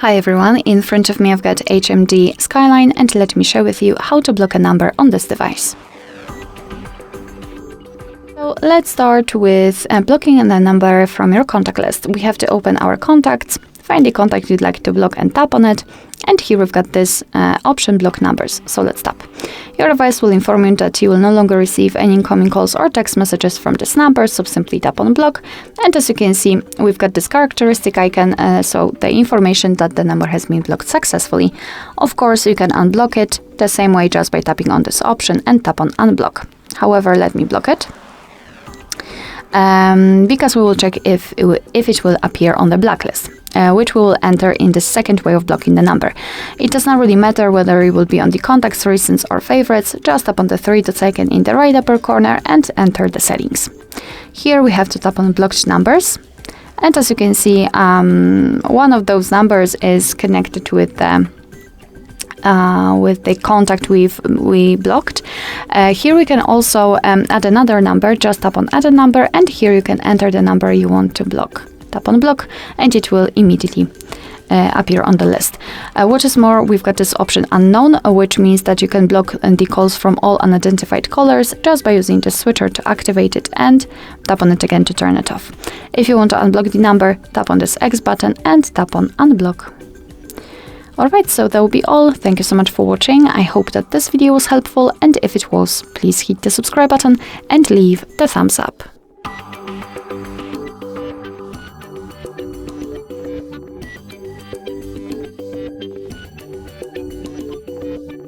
Hi everyone, in front of me I've got HMD Skyline, and let me share with you how to block a number on this device. So let's start with blocking the number from your contact list. We have to open our contacts, find the contact you'd like to block and tap on it. And here we've got this option, block numbers. So let's tap. Your device will inform you that you will no longer receive any incoming calls or text messages from this number, so simply tap on block. And as you can see, we've got this characteristic icon, so the information that the number has been blocked successfully. Of course, you can unblock it the same way, just by tapping on this option and tap on unblock. However, let me block it. Because we will check if it will appear on the blacklist, which we will enter in the second way of blocking the number. It does not really matter whether it will be on the contacts, recents or favorites. Just tap on the three dots icon in the right upper corner and enter the settings. Here we have to tap on blocked numbers, and as you can see, one of those numbers is connected with the contact we blocked. Here we can also add another number. Just tap on add a number, and here you can enter the number you want to block. Tap on block and it will immediately appear on the list. What is more, we've got this option unknown, which means that you can block the calls from all unidentified callers just by using the switcher to activate it and tap on it again to turn it off. If you want to unblock the number, tap on this X button and tap on unblock. Alright, so that will be all. Thank you so much for watching. I hope that this video was helpful, and if it was, please hit the subscribe button and leave the thumbs up.